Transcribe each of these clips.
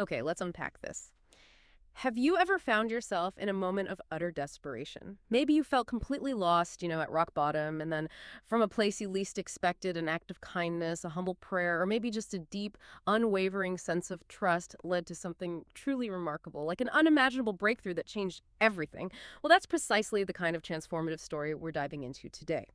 Okay, let's unpack this. Have you ever found yourself in a moment of utter desperation? Maybe you felt completely lost, at rock bottom, and then from a place you least expected, an act of kindness, a humble prayer, or maybe just a deep, unwavering sense of trust led to something truly remarkable, like an unimaginable breakthrough that changed everything. Well, that's precisely the kind of transformative story we're diving into today.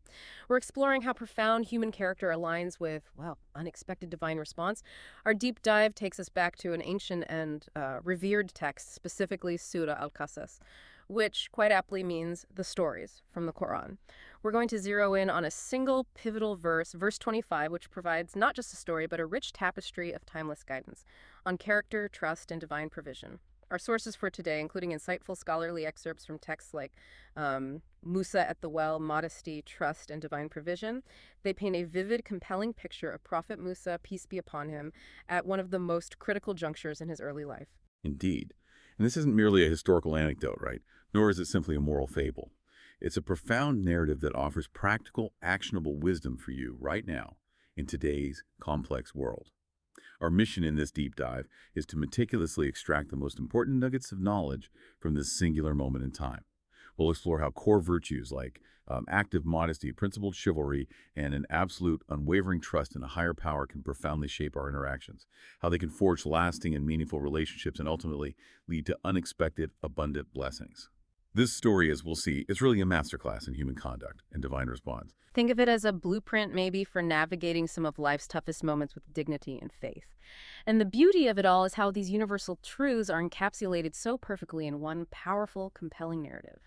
We're exploring how profound human character aligns with, well, unexpected divine response. Our deep dive takes us back to an ancient and revered text, specifically Surah Al-Qasas, which quite aptly means the stories from the Quran. We're going to zero in on a single pivotal verse, verse 25, which provides not just a story, but a rich tapestry of timeless guidance on character, trust, and divine provision. Our sources for today, including insightful scholarly excerpts from texts like Musa at the Well, Modesty, Trust, and Divine Provision, they paint a vivid, compelling picture of Prophet Musa, peace be upon him, at one of the most critical junctures in his early life. Indeed. And this isn't merely a historical anecdote, right? Nor is it simply a moral fable. It's a profound narrative that offers practical, actionable wisdom for you right now in today's complex world. Our mission in this deep dive is to meticulously extract the most important nuggets of knowledge from this singular moment in time. We'll explore how core virtues like active modesty, principled chivalry, and an absolute unwavering trust in a higher power can profoundly shape our interactions, how they can forge lasting and meaningful relationships and ultimately lead to unexpected, abundant blessings. This story, as we'll see, is really a masterclass in human conduct and divine response. Think of it as a blueprint, maybe, for navigating some of life's toughest moments with dignity and faith. And the beauty of it all is how these universal truths are encapsulated so perfectly in one powerful, compelling narrative.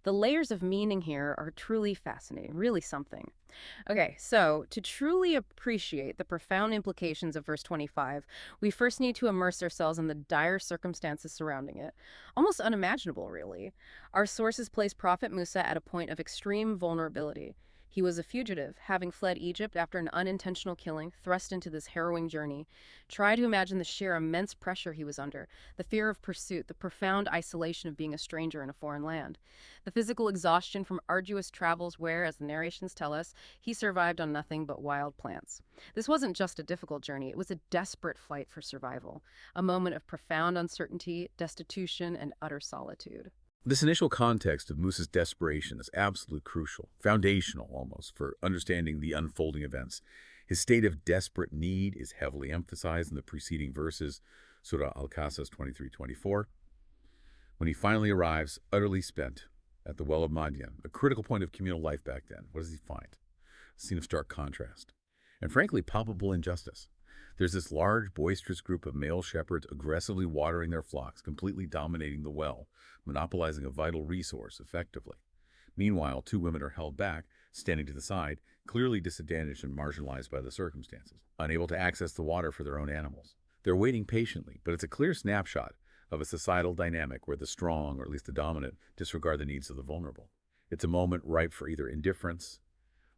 The layers of meaning here are truly fascinating, really something. Okay, so to truly appreciate the profound implications of verse 25, we first need to immerse ourselves in the dire circumstances surrounding it. Almost unimaginable, really. Our sources place Prophet Musa at a point of extreme vulnerability. He was a fugitive, having fled Egypt after an unintentional killing, thrust into this harrowing journey. Try to imagine the sheer immense pressure he was under, the fear of pursuit, the profound isolation of being a stranger in a foreign land, the physical exhaustion from arduous travels where, as the narrations tell us, he survived on nothing but wild plants. This wasn't just a difficult journey, it was a desperate fight for survival, a moment of profound uncertainty, destitution, and utter solitude. This initial context of Musa's desperation is absolutely crucial, foundational almost, for understanding the unfolding events. His state of desperate need is heavily emphasized in the preceding verses, Surah Al-Qasas 23-24. When he finally arrives, utterly spent, at the well of Madian, a critical point of communal life back then, what does he find? A scene of stark contrast, and frankly, palpable injustice. There's this large, boisterous group of male shepherds aggressively watering their flocks, completely dominating the well, monopolizing a vital resource effectively. Meanwhile, two women are held back, standing to the side, clearly disadvantaged and marginalized by the circumstances, unable to access the water for their own animals. They're waiting patiently, but it's a clear snapshot of a societal dynamic where the strong, or at least the dominant, disregard the needs of the vulnerable. It's a moment ripe for either indifference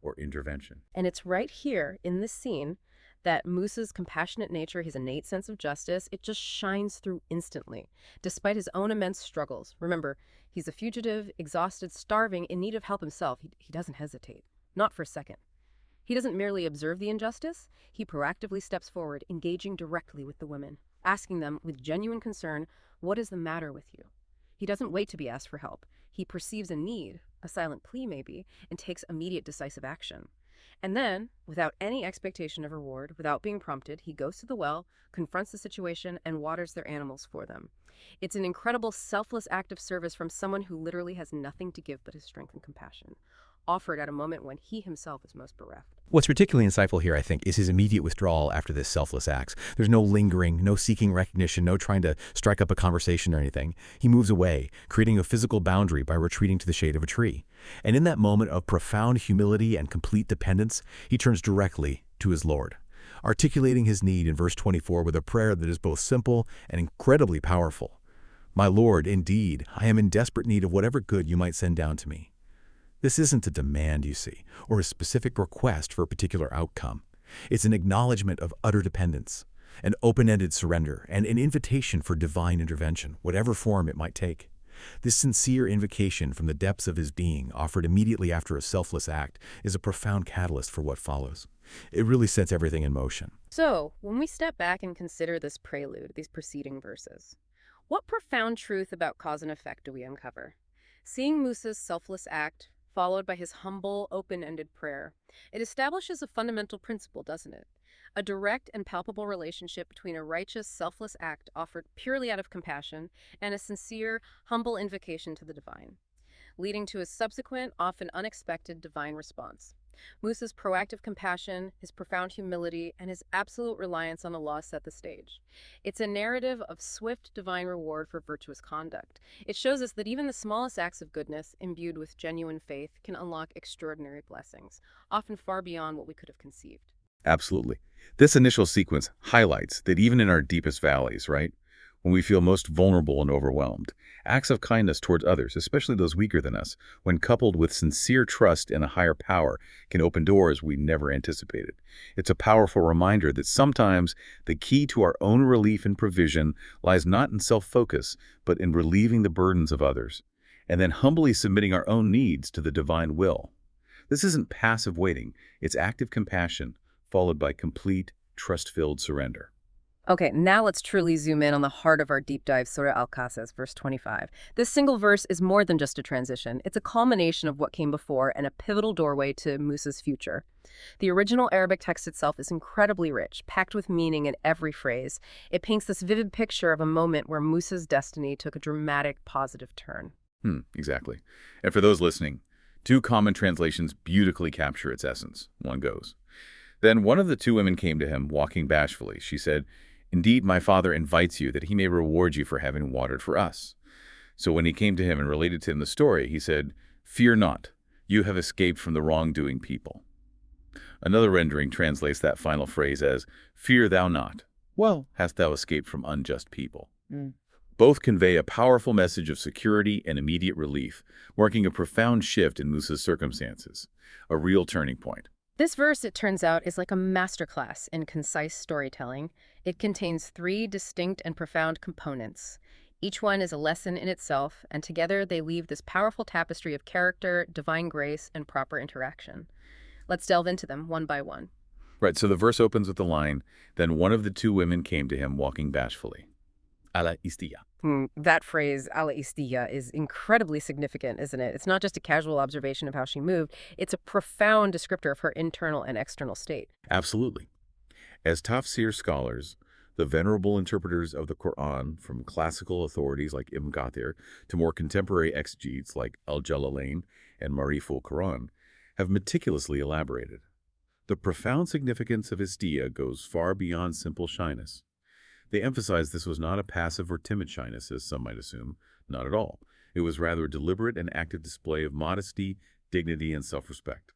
or intervention. And it's right here in this scene that Musa's compassionate nature, his innate sense of justice, it just shines through instantly, despite his own immense struggles. Remember, he's a fugitive, exhausted, starving, in need of help himself. He doesn't hesitate, not for a second. He doesn't merely observe the injustice, he proactively steps forward, engaging directly with the women, asking them with genuine concern, what is the matter with you? He doesn't wait to be asked for help. He perceives a need, a silent plea maybe, and takes immediate decisive action. And then, without any expectation of reward, without being prompted, he goes to the well, confronts the situation, and waters their animals for them. It's an incredible, selfless act of service from someone who literally has nothing to give but his strength and compassion, offered at a moment when he himself is most bereft. What's particularly insightful here, I think, is his immediate withdrawal after this selfless acts. There's no lingering, no seeking recognition, no trying to strike up a conversation or anything. He moves away, creating a physical boundary by retreating to the shade of a tree. And in that moment of profound humility and complete dependence, he turns directly to his Lord, articulating his need in verse 24 with a prayer that is both simple and incredibly powerful. My Lord, indeed, I am in desperate need of whatever good you might send down to me. This isn't a demand, you see, or a specific request for a particular outcome. It's an acknowledgement of utter dependence, an open-ended surrender, and an invitation for divine intervention, whatever form it might take. This sincere invocation from the depths of his being, offered immediately after a selfless act, is a profound catalyst for what follows. It really sets everything in motion. So, when we step back and consider this prelude, these preceding verses, what profound truth about cause and effect do we uncover? Seeing Musa's selfless act, followed by his humble, open-ended prayer, it establishes a fundamental principle, doesn't it? A direct and palpable relationship between a righteous, selfless act offered purely out of compassion and a sincere, humble invocation to the divine, leading to a subsequent, often unexpected divine response. Musa's proactive compassion, his profound humility, and his absolute reliance on Allah set the stage. It's a narrative of swift divine reward for virtuous conduct. It shows us that even the smallest acts of goodness, imbued with genuine faith, can unlock extraordinary blessings, often far beyond what we could have conceived. Absolutely. This initial sequence highlights that even in our deepest valleys, right, when we feel most vulnerable and overwhelmed, acts of kindness towards others, especially those weaker than us, when coupled with sincere trust in a higher power, can open doors we never anticipated. It's a powerful reminder that sometimes the key to our own relief and provision lies not in self-focus, but in relieving the burdens of others, and then humbly submitting our own needs to the divine will. This isn't passive waiting, it's active compassion, followed by complete, trust-filled surrender. Okay, now let's truly zoom in on the heart of our deep dive, Surah Al-Qasas, verse 25. This single verse is more than just a transition. It's a culmination of what came before and a pivotal doorway to Musa's future. The original Arabic text itself is incredibly rich, packed with meaning in every phrase. It paints this vivid picture of a moment where Musa's destiny took a dramatic, positive turn. Exactly. And for those listening, two common translations beautifully capture its essence. One goes, "Then one of the two women came to him, walking bashfully. She said, 'Indeed, my father invites you, that he may reward you for having watered for us.' So when he came to him and related to him the story, he said, 'Fear not, you have escaped from the wrongdoing people.'" Another rendering translates that final phrase as, "Fear thou not. Well, hast thou escaped from unjust people." Both convey a powerful message of security and immediate relief, marking a profound shift in Musa's circumstances, a real turning point. This verse, it turns out, is like a masterclass in concise storytelling. It contains three distinct and profound components. Each one is a lesson in itself, and together they weave this powerful tapestry of character, divine grace, and proper interaction. Let's delve into them one by one. Right, so the verse opens with the line, "Then one of the two women came to him walking bashfully." Ala istiya. That phrase, ala istiya, is incredibly significant, isn't it? It's not just a casual observation of how she moved. It's a profound descriptor of her internal and external state. Absolutely. As tafsir scholars, the venerable interpreters of the Quran, from classical authorities like Ibn Kathir to more contemporary exegetes like Al-Jalalain and Mariful Quran, have meticulously elaborated. The profound significance of istiya goes far beyond simple shyness. They emphasize this was not a passive or timid shyness, as some might assume. Not at all. It was rather a deliberate and active display of modesty, dignity, and self-respect.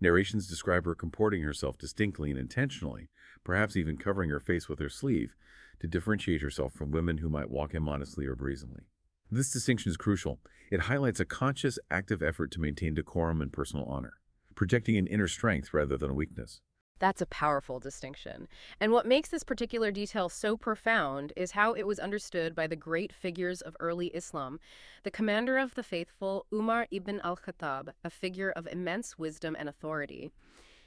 Narrations describe her comporting herself distinctly and intentionally, perhaps even covering her face with her sleeve, to differentiate herself from women who might walk immodestly or brazenly. This distinction is crucial. It highlights a conscious, active effort to maintain decorum and personal honor, projecting an inner strength rather than a weakness. That's a powerful distinction. And what makes this particular detail so profound is how it was understood by the great figures of early Islam. The commander of the faithful, Umar ibn al-Khattab, a figure of immense wisdom and authority.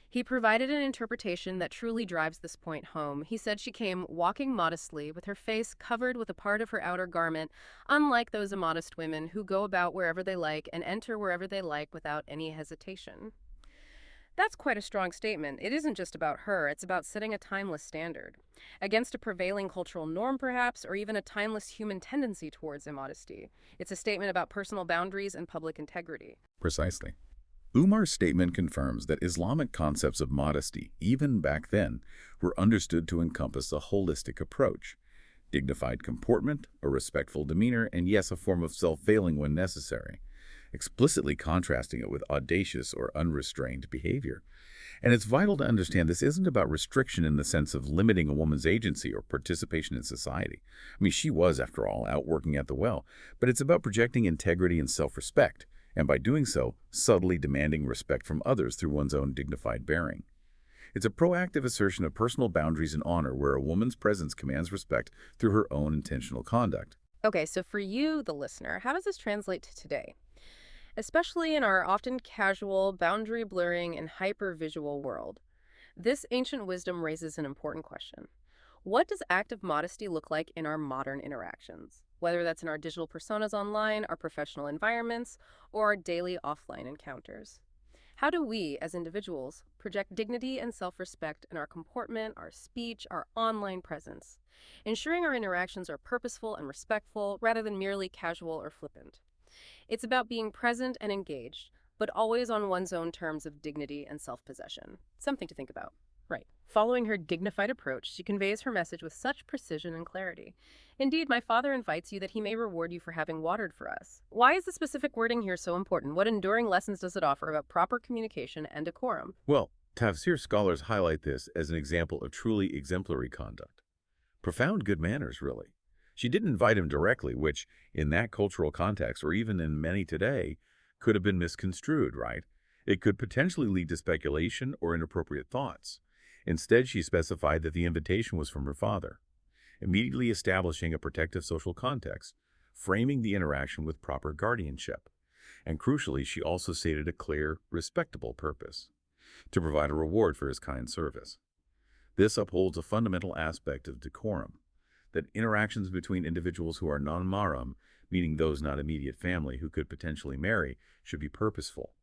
He provided an interpretation that truly drives this point home. He said she came walking modestly, with her face covered with a part of her outer garment, unlike those immodest women who go about wherever they like and enter wherever they like without any hesitation. That's quite a strong statement. It isn't just about her, it's about setting a timeless standard. Against a prevailing cultural norm, perhaps, or even a timeless human tendency towards immodesty. It's a statement about personal boundaries and public integrity. Precisely. Umar's statement confirms that Islamic concepts of modesty, even back then, were understood to encompass a holistic approach. Dignified comportment, a respectful demeanor, and yes, a form of self-veiling when necessary, explicitly contrasting it with audacious or unrestrained behavior. And it's vital to understand this isn't about restriction in the sense of limiting a woman's agency or participation in society. I mean, she was, after all, out working at the well, but it's about projecting integrity and self-respect, and by doing so, subtly demanding respect from others through one's own dignified bearing. It's a proactive assertion of personal boundaries and honor where a woman's presence commands respect through her own intentional conduct. Okay, so for you, the listener, how does this translate to today? Especially in our often casual, boundary-blurring, and hyper-visual world. This ancient wisdom raises an important question. What does active modesty look like in our modern interactions? Whether that's in our digital personas online, our professional environments, or our daily offline encounters. How do we, as individuals, project dignity and self-respect in our comportment, our speech, our online presence, ensuring our interactions are purposeful and respectful rather than merely casual or flippant? It's about being present and engaged, but always on one's own terms of dignity and self-possession. Something to think about. Right. Following her dignified approach, she conveys her message with such precision and clarity. Indeed, my father invites you that he may reward you for having watered for us. Why is the specific wording here so important? What enduring lessons does it offer about proper communication and decorum? Well, Tafsir scholars highlight this as an example of truly exemplary conduct. Profound good manners, really. She didn't invite him directly, which, in that cultural context, or even in many today, could have been misconstrued, right? It could potentially lead to speculation or inappropriate thoughts. Instead, she specified that the invitation was from her father, immediately establishing a protective social context, framing the interaction with proper guardianship. And crucially, she also stated a clear, respectable purpose, to provide a reward for his kind service. This upholds a fundamental aspect of decorum, that interactions between individuals who are non-mahram, meaning those not immediate family who could potentially marry, should be purposeful.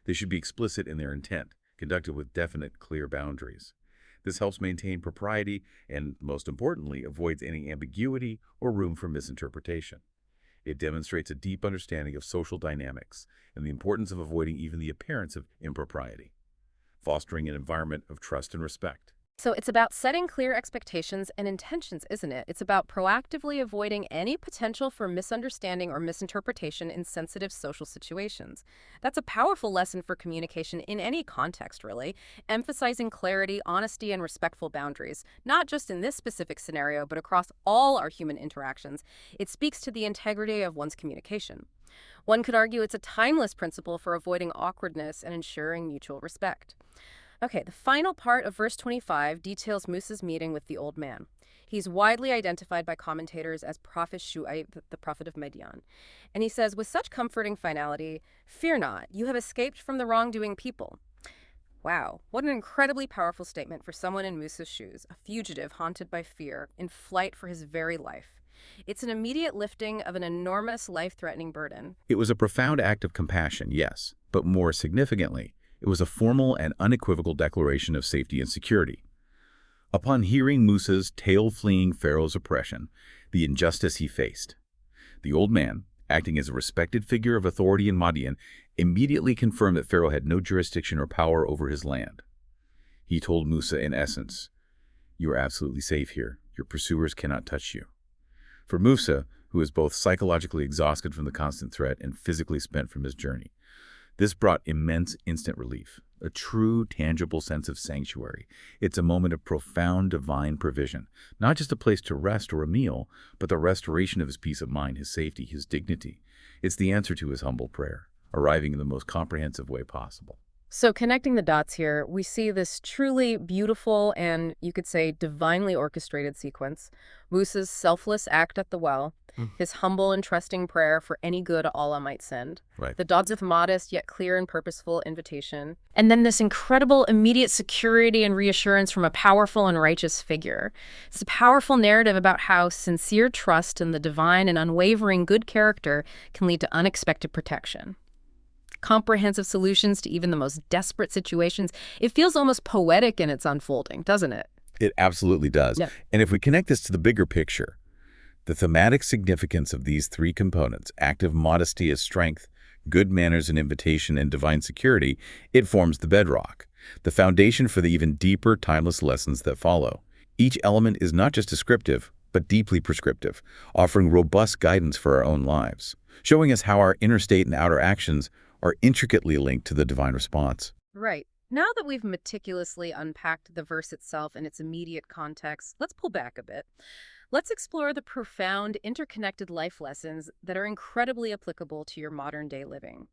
They should be explicit in their intent, conducted with definite, clear boundaries. This helps maintain propriety and, most importantly, avoids any ambiguity or room for misinterpretation. It demonstrates a deep understanding of social dynamics and the importance of avoiding even the appearance of impropriety, fostering an environment of trust and respect. So it's about setting clear expectations and intentions, isn't it? It's about proactively avoiding any potential for misunderstanding or misinterpretation in sensitive social situations. That's a powerful lesson for communication in any context, really, emphasizing clarity, honesty, and respectful boundaries, not just in this specific scenario, but across all our human interactions. It speaks to the integrity of one's communication. One could argue it's a timeless principle for avoiding awkwardness and ensuring mutual respect. Okay, the final part of verse 25 details Musa's meeting with the old man. He's widely identified by commentators as Prophet Shu'aib, the prophet of Midian. And he says, with such comforting finality, fear not, you have escaped from the wrongdoing people. Wow, what an incredibly powerful statement for someone in Musa's shoes, a fugitive haunted by fear, in flight for his very life. It's an immediate lifting of an enormous life-threatening burden. It was a profound act of compassion, yes, but more significantly, it was a formal and unequivocal declaration of safety and security. Upon hearing Musa's tail-fleeing Pharaoh's oppression, the injustice he faced, the old man, acting as a respected figure of authority in Madian, immediately confirmed that Pharaoh had no jurisdiction or power over his land. He told Musa, in essence, "You are absolutely safe here. Your pursuers cannot touch you." For Musa, who was both psychologically exhausted from the constant threat and physically spent from his journey, this brought immense instant relief, a true, tangible sense of sanctuary. It's a moment of profound divine provision, not just a place to rest or a meal, but the restoration of his peace of mind, his safety, his dignity. It's the answer to his humble prayer, arriving in the most comprehensive way possible. So connecting the dots here, we see this truly beautiful and, you could say, divinely orchestrated sequence. Musa's selfless act at the well, his humble and trusting prayer for any good Allah might send, Right. the dod's of modest yet clear and purposeful invitation, and then this incredible immediate security and reassurance from a powerful and righteous figure. It's a powerful narrative about how sincere trust in the divine and unwavering good character can lead to unexpected protection. Comprehensive solutions to even the most desperate situations. It feels almost poetic in its unfolding, doesn't it? It absolutely does. Yeah. And if we connect this to the bigger picture, the thematic significance of these three components, active modesty as strength, good manners and invitation, and divine security, it forms the bedrock, the foundation for the even deeper, timeless lessons that follow. Each element is not just descriptive, but deeply prescriptive, offering robust guidance for our own lives, showing us how our inner state and outer actions are intricately linked to the divine response. Right. Now that we've meticulously unpacked the verse itself and its immediate context, let's pull back a bit. Let's explore the profound, interconnected life lessons that are incredibly applicable to your modern-day living.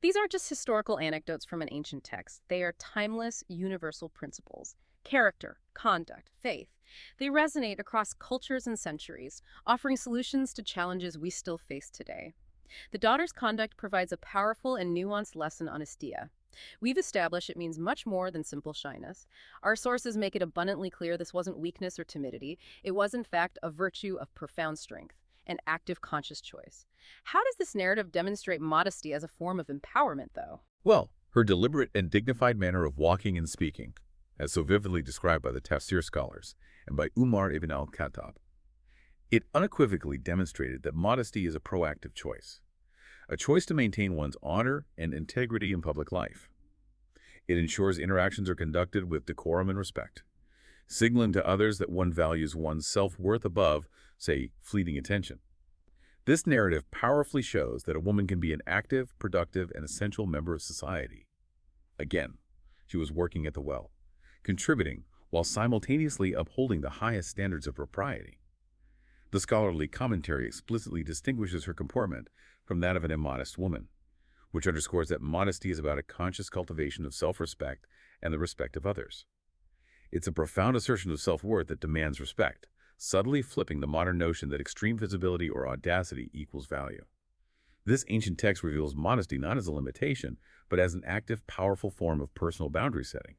These aren't just historical anecdotes from an ancient text. They are timeless, universal principles. Character, conduct, faith. They resonate across cultures and centuries, offering solutions to challenges we still face today. The daughter's conduct provides a powerful and nuanced lesson on Istia, We've established it means much more than simple shyness. Our sources make it abundantly clear this wasn't weakness or timidity. It was, in fact, a virtue of profound strength, an active conscious choice. How does this narrative demonstrate modesty as a form of empowerment, though? Well, her deliberate and dignified manner of walking and speaking, as so vividly described by the tafsir scholars and by Umar ibn al-Khattab, it unequivocally demonstrated that modesty is a proactive choice, a choice to maintain one's honor and integrity in public life. It ensures interactions are conducted with decorum and respect, signaling to others that one values one's self-worth above, say, fleeting attention. This narrative powerfully shows that a woman can be an active, productive, and essential member of society. Again, she was working at the well, contributing while simultaneously upholding the highest standards of propriety. The scholarly commentary explicitly distinguishes her comportment from that of an immodest woman, which underscores that modesty is about a conscious cultivation of self-respect and the respect of others. It's a profound assertion of self-worth that demands respect, subtly flipping the modern notion that extreme visibility or audacity equals value. This ancient text reveals modesty not as a limitation, but as an active, powerful form of personal boundary setting,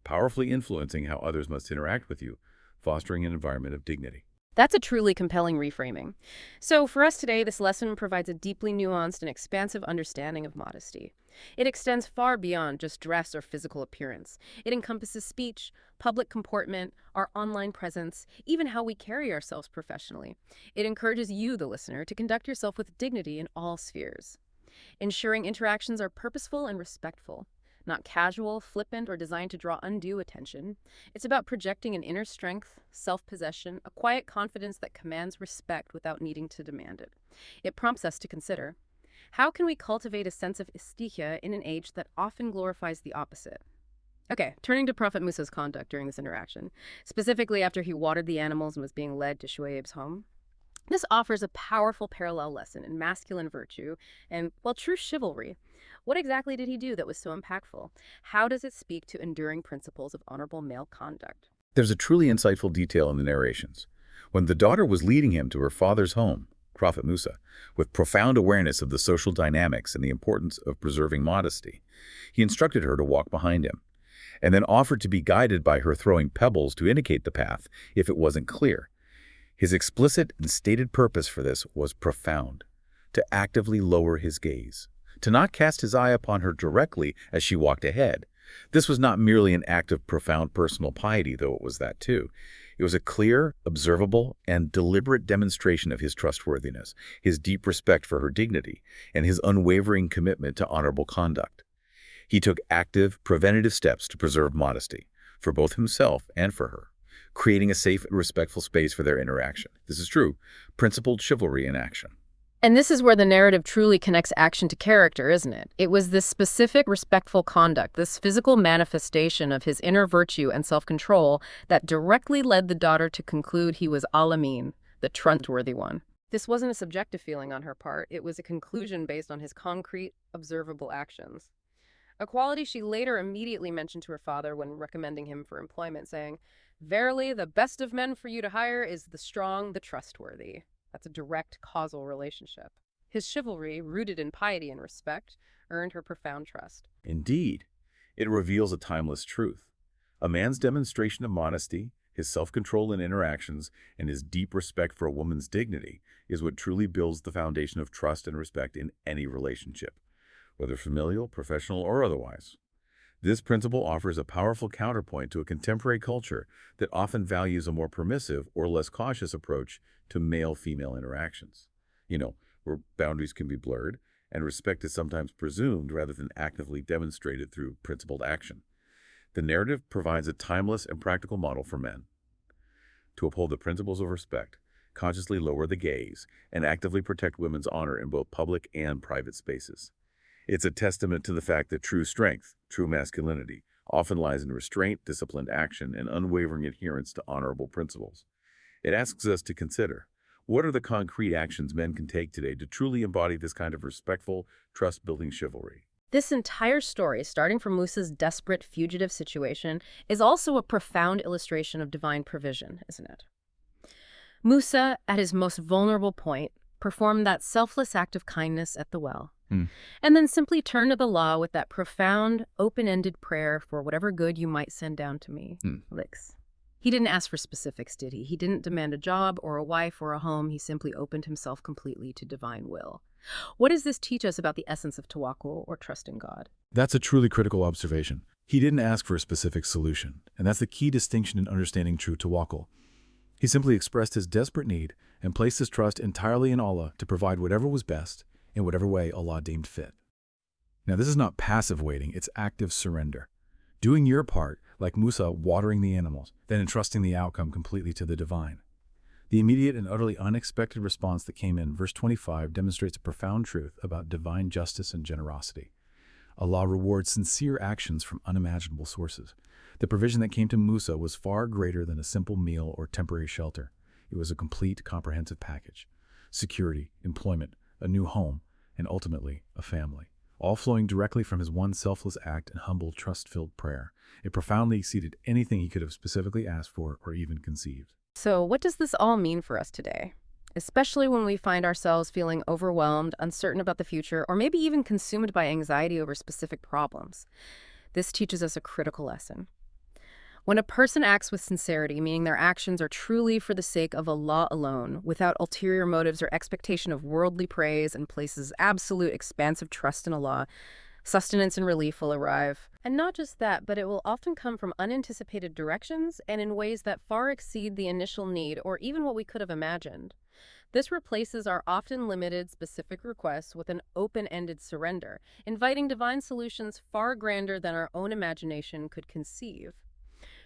powerfully influencing how others must interact with you, fostering an environment of dignity. That's a truly compelling reframing. So for us today, this lesson provides a deeply nuanced and expansive understanding of modesty. It extends far beyond just dress or physical appearance. It encompasses speech, public comportment, our online presence, even how we carry ourselves professionally. It encourages you, the listener, to conduct yourself with dignity in all spheres, ensuring interactions are purposeful and respectful, not casual, flippant, or designed to draw undue attention. It's about projecting an inner strength, self-possession, a quiet confidence that commands respect without needing to demand it. It prompts us to consider, how can we cultivate a sense of istikhya in an age that often glorifies the opposite? Okay, turning to Prophet Musa's conduct during this interaction, specifically after he watered the animals and was being led to Shuaib's home. This offers a powerful parallel lesson in masculine virtue and, well, true chivalry. What exactly did he do that was so impactful? How does it speak to enduring principles of honorable male conduct? There's a truly insightful detail in the narrations. When the daughter was leading him to her father's home, Prophet Musa, with profound awareness of the social dynamics and the importance of preserving modesty, he instructed her to walk behind him, and then offered to be guided by her throwing pebbles to indicate the path if it wasn't clear. His explicit and stated purpose for this was profound, to actively lower his gaze, to not cast his eye upon her directly as she walked ahead. This was not merely an act of profound personal piety, though it was that too. It was a clear, observable, and deliberate demonstration of his trustworthiness, his deep respect for her dignity, and his unwavering commitment to honorable conduct. He took active, preventative steps to preserve modesty, for both himself and for her, creating a safe and respectful space for their interaction. This is true, principled chivalry in action. And this is where the narrative truly connects action to character, isn't it? It was this specific, respectful conduct, this physical manifestation of his inner virtue and self-control that directly led the daughter to conclude he was Al-Amin, the trustworthy one. This wasn't a subjective feeling on her part. It was a conclusion based on his concrete, observable actions. A quality she later immediately mentioned to her father when recommending him for employment, saying, "Verily, the best of men for you to hire is the strong, the trustworthy." That's a direct causal relationship. His chivalry, rooted in piety and respect, earned her profound trust. Indeed, it reveals a timeless truth. A man's demonstration of modesty, his self-control in interactions, and his deep respect for a woman's dignity is what truly builds the foundation of trust and respect in any relationship, whether familial, professional, or otherwise. This principle offers a powerful counterpoint to a contemporary culture that often values a more permissive or less cautious approach to male-female interactions. Where boundaries can be blurred and respect is sometimes presumed rather than actively demonstrated through principled action. The narrative provides a timeless and practical model for men to uphold the principles of respect, consciously lower the gaze, and actively protect women's honor in both public and private spaces. It's a testament to the fact that true strength, true masculinity, often lies in restraint, disciplined action, and unwavering adherence to honorable principles. It asks us to consider, what are the concrete actions men can take today to truly embody this kind of respectful, trust-building chivalry? This entire story, starting from Musa's desperate fugitive situation, is also a profound illustration of divine provision, isn't it? Musa, at his most vulnerable point, performed that selfless act of kindness at the well. Hmm. and then simply turn to the law with that profound, open-ended prayer for whatever good you might send down to me. Hmm. Licks. He didn't ask for specifics, did he? He didn't demand a job or a wife or a home. He simply opened himself completely to divine will. What does this teach us about the essence of tawakkul, or trust in God? That's a truly critical observation. He didn't ask for a specific solution, and that's the key distinction in understanding true tawakkul. He simply expressed his desperate need and placed his trust entirely in Allah to provide whatever was best in whatever way Allah deemed fit. Now, this is not passive waiting, it's active surrender. Doing your part, like Musa watering the animals, then entrusting the outcome completely to the divine. The immediate and utterly unexpected response that came in verse 25 demonstrates a profound truth about divine justice and generosity. Allah rewards sincere actions from unimaginable sources. The provision that came to Musa was far greater than a simple meal or temporary shelter. It was a complete, comprehensive package. Security, employment, a new home, and ultimately, a family. All flowing directly from his one selfless act and humble, trust-filled prayer. It profoundly exceeded anything he could have specifically asked for or even conceived. So what does this all mean for us today? Especially when we find ourselves feeling overwhelmed, uncertain about the future, or maybe even consumed by anxiety over specific problems. This teaches us a critical lesson. When a person acts with sincerity, meaning their actions are truly for the sake of Allah alone, without ulterior motives or expectation of worldly praise, and places absolute expansive trust in Allah, sustenance and relief will arrive. And not just that, but it will often come from unanticipated directions and in ways that far exceed the initial need or even what we could have imagined. This replaces our often limited specific requests with an open-ended surrender, inviting divine solutions far grander than our own imagination could conceive.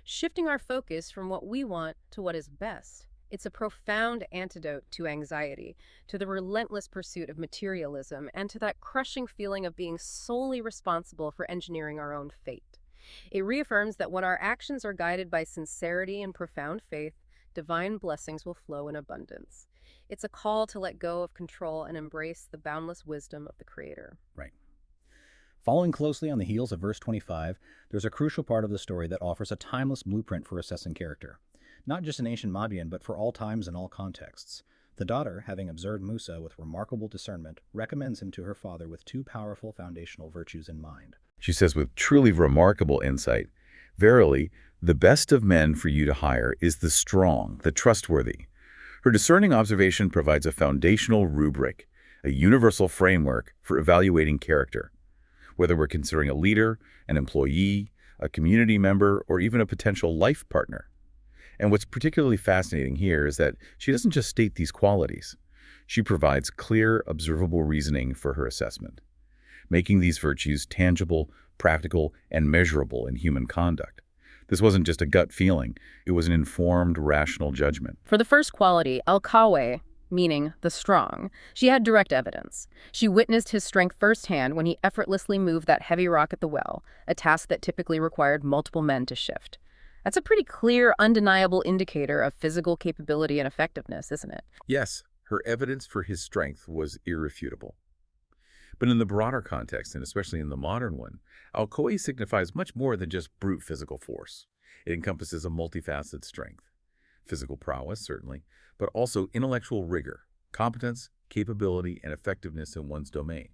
Shifting our focus from what we want to what is best. It's a profound antidote to anxiety, to the relentless pursuit of materialism, and to that crushing feeling of being solely responsible for engineering our own fate. It reaffirms that when our actions are guided by sincerity and profound faith, divine blessings will flow in abundance. It's a call to let go of control and embrace the boundless wisdom of the Creator. Right. Following closely on the heels of verse 25, there's a crucial part of the story that offers a timeless blueprint for assessing character. Not just in ancient Madian, but for all times and all contexts. The daughter, having observed Musa with remarkable discernment, recommends him to her father with two powerful foundational virtues in mind. She says with truly remarkable insight, "Verily, the best of men for you to hire is the strong, the trustworthy." Her discerning observation provides a foundational rubric, a universal framework for evaluating character. Whether we're considering a leader, an employee, a community member, or even a potential life partner. And what's particularly fascinating here is that she doesn't just state these qualities. She provides clear, observable reasoning for her assessment, making these virtues tangible, practical, and measurable in human conduct. This wasn't just a gut feeling. It was an informed, rational judgment. For the first quality, Al-Qawi, meaning the strong, she had direct evidence. She witnessed his strength firsthand when he effortlessly moved that heavy rock at the well, a task that typically required multiple men to shift. That's a pretty clear, undeniable indicator of physical capability and effectiveness, isn't it? Yes, her evidence for his strength was irrefutable. But in the broader context, and especially in the modern one, Al-Qawi signifies much more than just brute physical force. It encompasses a multifaceted strength. Physical prowess, certainly, but also intellectual rigor, competence, capability, and effectiveness in one's domain.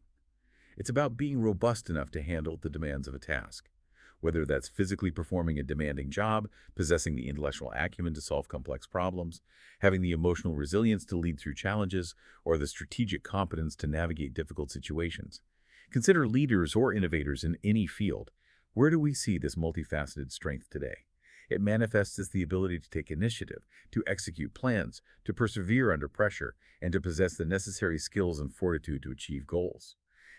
It's about being robust enough to handle the demands of a task, whether that's physically performing a demanding job, possessing the intellectual acumen to solve complex problems, having the emotional resilience to lead through challenges, or the strategic competence to navigate difficult situations. Consider leaders or innovators in any field. Where do we see this multifaceted strength today? It manifests as the ability to take initiative, to execute plans, to persevere under pressure, and to possess the necessary skills and fortitude to achieve goals.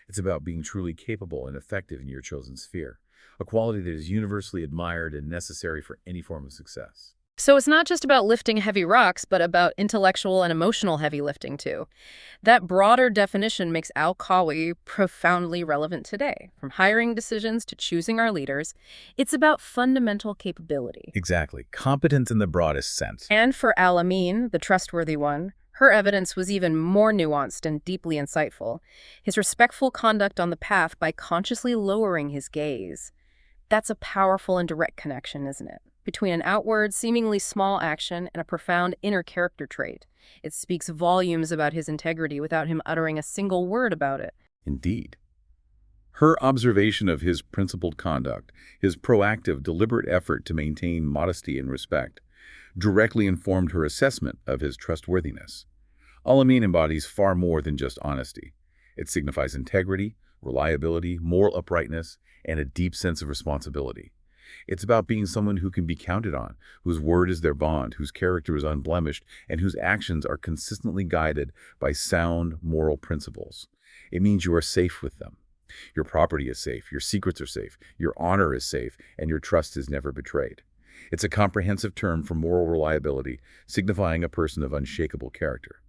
It's about being truly capable and effective in your chosen sphere, a quality that is universally admired and necessary for any form of success. So it's not just about lifting heavy rocks, but about intellectual and emotional heavy lifting too. That broader definition makes Al-Qawi profoundly relevant today. From hiring decisions to choosing our leaders, it's about fundamental capability. Exactly. Competence in the broadest sense. And for Al-Amin, the trustworthy one, her evidence was even more nuanced and deeply insightful. His respectful conduct on the path by consciously lowering his gaze. That's a powerful and direct connection, isn't it? Between an outward, seemingly small action and a profound inner character trait. It speaks volumes about his integrity without him uttering a single word about it. Indeed. Her observation of his principled conduct, his proactive, deliberate effort to maintain modesty and respect, directly informed her assessment of his trustworthiness. Al-Amin embodies far more than just honesty. It signifies integrity, reliability, moral uprightness, and a deep sense of responsibility. It's about being someone who can be counted on, whose word is their bond, whose character is unblemished, and whose actions are consistently guided by sound moral principles. It means you are safe with them. Your property is safe, your secrets are safe, your honor is safe, and your trust is never betrayed. It's a comprehensive term for moral reliability, signifying a person of unshakable character.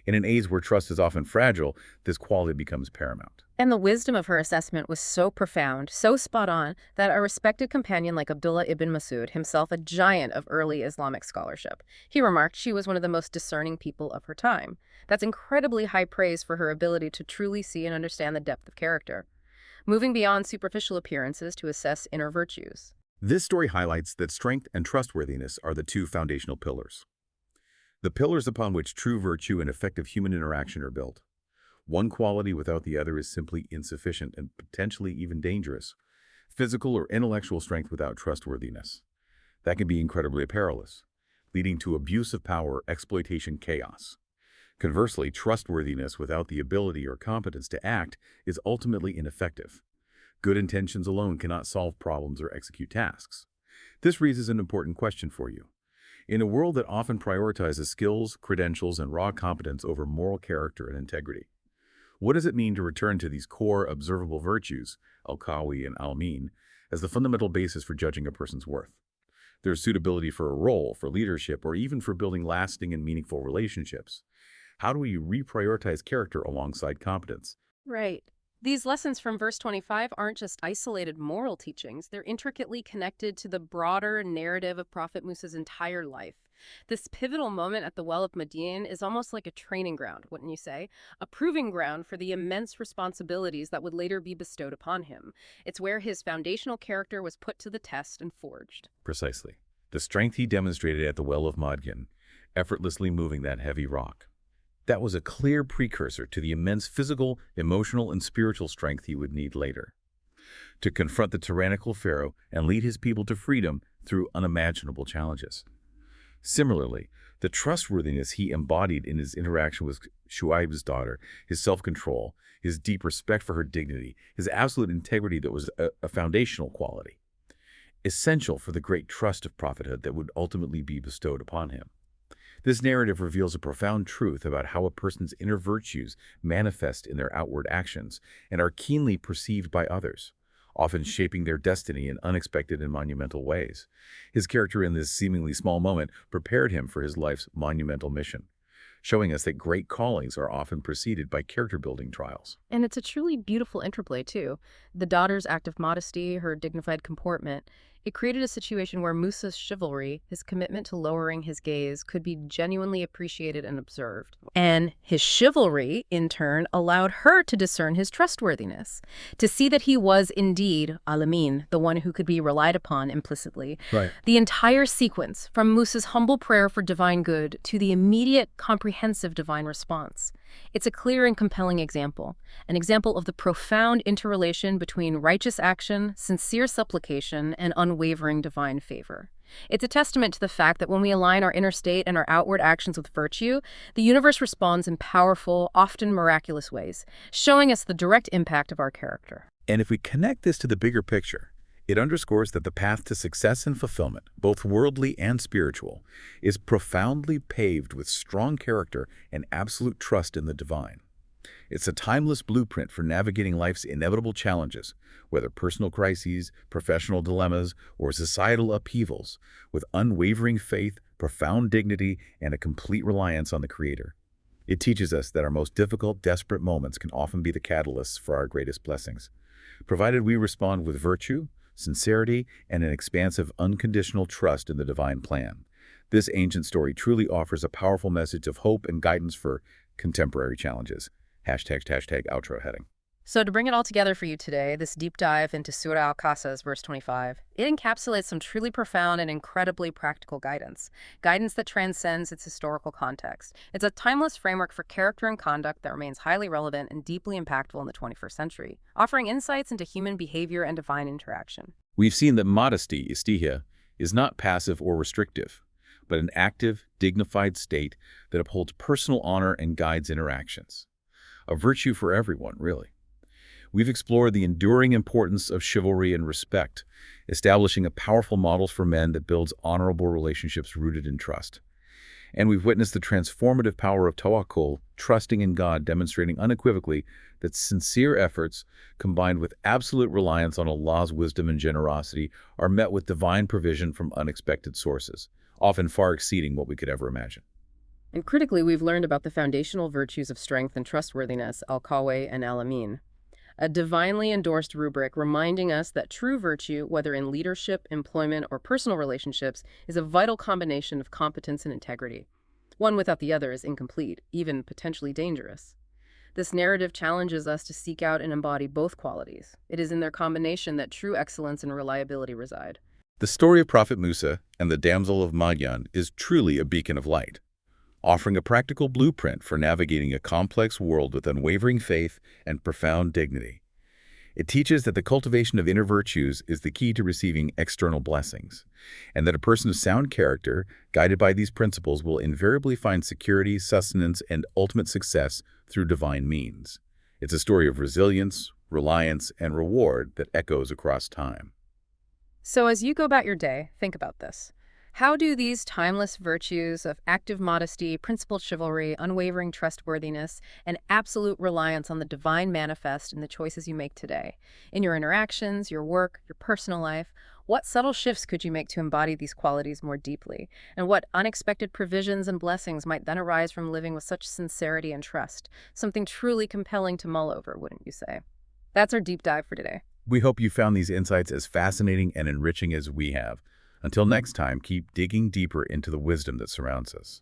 In an age where trust is often fragile, this quality becomes paramount. And the wisdom of her assessment was so profound, so spot on, that a respected companion like Abdullah ibn Masud, himself a giant of early Islamic scholarship, he remarked she was one of the most discerning people of her time. That's incredibly high praise for her ability to truly see and understand the depth of character, moving beyond superficial appearances to assess inner virtues. This story highlights that strength and trustworthiness are the two foundational pillars. The pillars upon which true virtue and effective human interaction are built. One quality without the other is simply insufficient and potentially even dangerous. Physical or intellectual strength without trustworthiness. That can be incredibly perilous, leading to abuse of power, exploitation, chaos. Conversely, trustworthiness without the ability or competence to act is ultimately ineffective. Good intentions alone cannot solve problems or execute tasks. This raises an important question for you. In a world that often prioritizes skills, credentials, and raw competence over moral character and integrity, what does it mean to return to these core observable virtues, Al-Qawi and Al-Amin, as the fundamental basis for judging a person's worth? Their suitability for a role, for leadership, or even for building lasting and meaningful relationships. How do we reprioritize character alongside competence? Right. These lessons from verse 25 aren't just isolated moral teachings. They're intricately connected to the broader narrative of Prophet Musa's entire life. This pivotal moment at the Well of Madian is almost like a training ground, wouldn't you say? A proving ground for the immense responsibilities that would later be bestowed upon him. It's where his foundational character was put to the test and forged. Precisely. The strength he demonstrated at the Well of Madian, effortlessly moving that heavy rock. That was a clear precursor to the immense physical, emotional, and spiritual strength he would need later, to confront the tyrannical Pharaoh and lead his people to freedom through unimaginable challenges. Similarly, the trustworthiness he embodied in his interaction with Shuaib's daughter, his self-control, his deep respect for her dignity, his absolute integrity that was a foundational quality, essential for the great trust of prophethood that would ultimately be bestowed upon him. This narrative reveals a profound truth about how a person's inner virtues manifest in their outward actions and are keenly perceived by others, often shaping their destiny in unexpected and monumental ways. His character in this seemingly small moment prepared him for his life's monumental mission, showing us that great callings are often preceded by character-building trials. And it's a truly beautiful interplay, too. The daughter's act of modesty, her dignified comportment, it created a situation where Musa's chivalry, his commitment to lowering his gaze, could be genuinely appreciated and observed. And his chivalry, in turn, allowed her to discern his trustworthiness, to see that he was indeed Al-Amin, the one who could be relied upon implicitly. Right. The entire sequence, from Musa's humble prayer for divine good to the immediate, comprehensive divine response. It's a clear and compelling example, an example of the profound interrelation between righteous action, sincere supplication, and unwavering divine favor. It's a testament to the fact that when we align our inner state and our outward actions with virtue, the universe responds in powerful, often miraculous ways, showing us the direct impact of our character. And if we connect this to the bigger picture, it underscores that the path to success and fulfillment, both worldly and spiritual, is profoundly paved with strong character and absolute trust in the divine. It's a timeless blueprint for navigating life's inevitable challenges, whether personal crises, professional dilemmas, or societal upheavals, with unwavering faith, profound dignity, and a complete reliance on the Creator. It teaches us that our most difficult, desperate moments can often be the catalysts for our greatest blessings, provided we respond with virtue, sincerity, and an expansive, unconditional trust in the divine plan. This ancient story truly offers a powerful message of hope and guidance for contemporary challenges. #outro heading. So to bring it all together for you today, this deep dive into Surah Al-Qasas, verse 25, it encapsulates some truly profound and incredibly practical guidance. Guidance that transcends its historical context. It's a timeless framework for character and conduct that remains highly relevant and deeply impactful in the 21st century, offering insights into human behavior and divine interaction. We've seen that modesty, istiha, is not passive or restrictive, but an active, dignified state that upholds personal honor and guides interactions. A virtue for everyone, really. We've explored the enduring importance of chivalry and respect, establishing a powerful model for men that builds honorable relationships rooted in trust. And we've witnessed the transformative power of tawakkul, trusting in God, demonstrating unequivocally that sincere efforts, combined with absolute reliance on Allah's wisdom and generosity, are met with divine provision from unexpected sources, often far exceeding what we could ever imagine. And critically, we've learned about the foundational virtues of strength and trustworthiness, al-Qawi and al-Amin. A divinely endorsed rubric reminding us that true virtue, whether in leadership, employment, or personal relationships, is a vital combination of competence and integrity. One without the other is incomplete, even potentially dangerous. This narrative challenges us to seek out and embody both qualities. It is in their combination that true excellence and reliability reside. The story of Prophet Musa and the damsel of Madian is truly a beacon of light, offering a practical blueprint for navigating a complex world with unwavering faith and profound dignity. It teaches that the cultivation of inner virtues is the key to receiving external blessings, and that a person of sound character, guided by these principles, will invariably find security, sustenance, and ultimate success through divine means. It's a story of resilience, reliance, and reward that echoes across time. So as you go about your day, think about this. How do these timeless virtues of active modesty, principled chivalry, unwavering trustworthiness, and absolute reliance on the divine manifest in the choices you make today? In your interactions, your work, your personal life, what subtle shifts could you make to embody these qualities more deeply? And what unexpected provisions and blessings might then arise from living with such sincerity and trust? Something truly compelling to mull over, wouldn't you say? That's our deep dive for today. We hope you found these insights as fascinating and enriching as we have. Until next time, keep digging deeper into the wisdom that surrounds us.